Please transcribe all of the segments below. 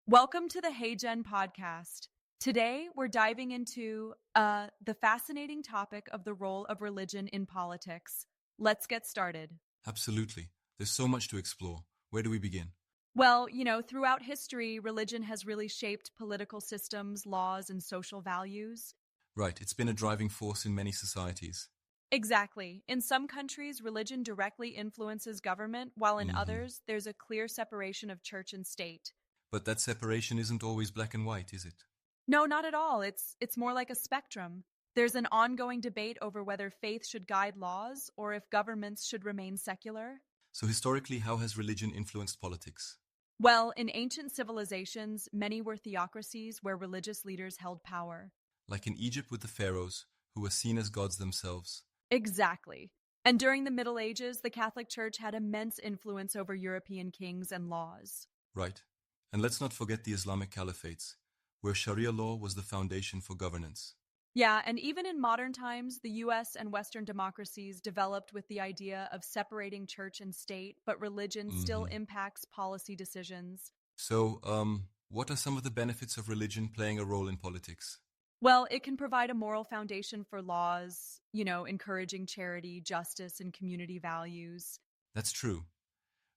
Welcome to the Hey Gen podcast. Today, we're diving into the fascinating topic of the role of religion in politics. Let's get started. Absolutely. There's so much to explore. Where do we begin? Well, throughout history, religion has really shaped political systems, laws, and social values. Right, it's been a driving force in many societies. Exactly. In some countries, religion directly influences government, while in hmm others, there's a clear separation of church and state. But that separation isn't always black and white, is it? No, not at all. It's more like a spectrum. There's an ongoing debate over whether faith should guide laws or if governments should remain secular. So historically, how has religion influenced politics? Well, in ancient civilizations, many were theocracies where religious leaders held power. Like in Egypt with the pharaohs, who were seen as gods themselves. Exactly. And during the Middle Ages, the Catholic Church had immense influence over European kings and laws. Right. And let's not forget the Islamic caliphates, where Sharia law was the foundation for governance. Yeah, and even in modern times, the US and Western democracies developed with the idea of separating church and state, but religion still hmm impacts policy decisions. So, what are some of the benefits of religion playing a role in politics? Well, it can provide a moral foundation for laws, encouraging charity, justice, and community values. That's true.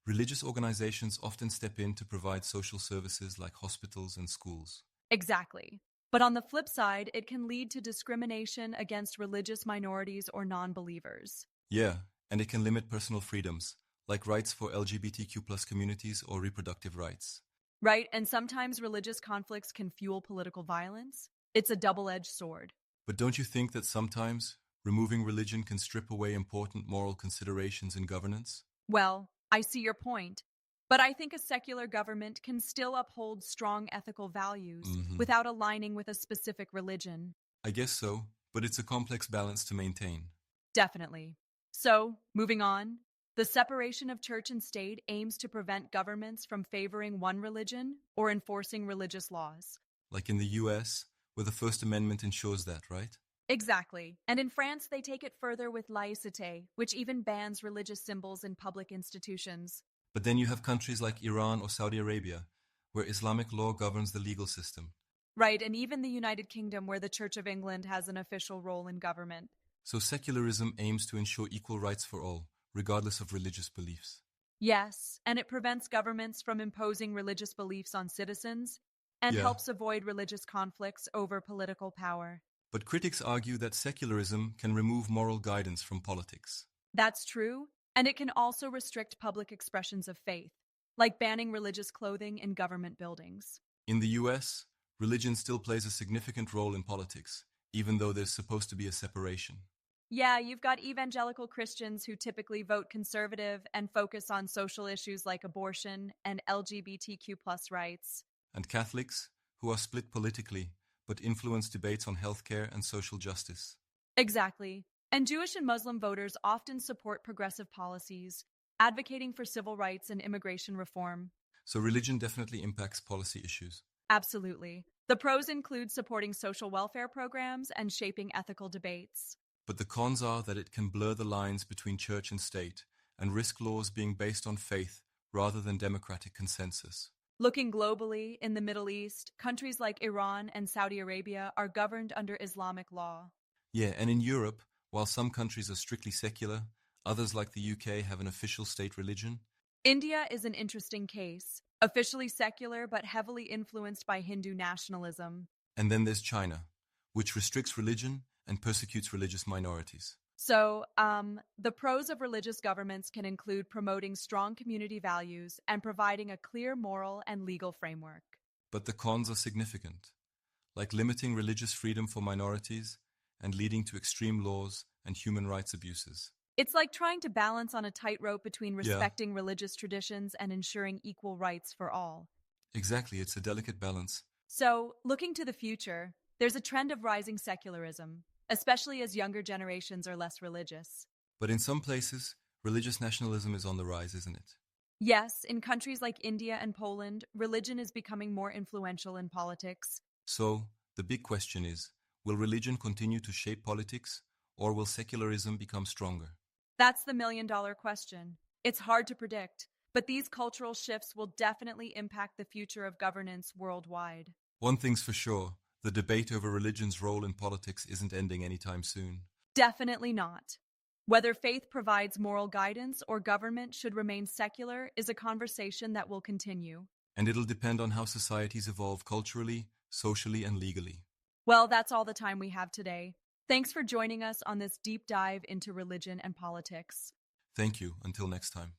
Religious organizations often step in to provide social services like hospitals and schools. Exactly. But on the flip side, it can lead to discrimination against religious minorities or non believers. Yeah, and it can limit personal freedoms, like rights for LGBTQ plus communities or reproductive rights. Right? And sometimes religious conflicts can fuel political violence. It's a double edged sword. But don't you think that sometimes removing religion can strip away important moral considerations in governance? Well, I see your point. But I think a secular government can still uphold strong ethical values hmm without aligning with a specific religion. I guess so, but it's a complex balance to maintain. Definitely. So, moving on, the separation of church and state aims to prevent governments from favoring one religion or enforcing religious laws. Like in the US, where the First Amendment ensures that, right? Exactly. And in France, they take it further with laïcité, which even bans religious symbols in public institutions. But then you have countries like Iran or Saudi Arabia, where Islamic law governs the legal system. Right, and even the United Kingdom, where the Church of England has an official role in government. So secularism aims to ensure equal rights for all, regardless of religious beliefs. Yes, and it prevents governments from imposing religious beliefs on citizens and Yeah. helps avoid religious conflicts over political power. But critics argue that secularism can remove moral guidance from politics. That's true, and it can also restrict public expressions of faith, like banning religious clothing in government buildings. In the US, religion still plays a significant role in politics, even though there's supposed to be a separation. Yeah, you've got evangelical Christians who typically vote conservative and focus on social issues like abortion and LGBTQ plus rights. And Catholics, who are split politically, but influence debates on healthcare and social justice. Exactly. And Jewish and Muslim voters often support progressive policies, advocating for civil rights and immigration reform. So religion definitely impacts policy issues. Absolutely. The pros include supporting social welfare programs and shaping ethical debates. But the cons are that it can blur the lines between church and state and risk laws being based on faith rather than democratic consensus. Looking globally, in the Middle East, countries like Iran and Saudi Arabia are governed under Islamic law. Yeah, and in Europe, while some countries are strictly secular, others like the UK have an official state religion. India is an interesting case, officially secular but heavily influenced by Hindu nationalism. And then there's China, which restricts religion and persecutes religious minorities. So, the pros of religious governments can include promoting strong community values and providing a clear moral and legal framework. But the cons are significant, like limiting religious freedom for minorities and leading to extreme laws and human rights abuses. It's like trying to balance on a tightrope between Yeah, respecting religious traditions and ensuring equal rights for all. exactly. It's a delicate balance. So, looking to the future, there's a trend of rising secularism, especially as younger generations are less religious. But in some places, religious nationalism is on the rise, isn't it? Yes, in countries like India and Poland, religion is becoming more influential in politics. So, the big question is, will religion continue to shape politics, or will secularism become stronger? That's the million-dollar question. It's hard to predict, but these cultural shifts will definitely impact the future of governance worldwide. One thing's for sure, the debate over religion's role in politics isn't ending anytime soon. Definitely not. Whether faith provides moral guidance or government should remain secular is a conversation that will continue. And it'll depend on how societies evolve culturally, socially, and legally. Well, that's all the time we have today. Thanks for joining us on this deep dive into religion and politics. Thank you. Until next time.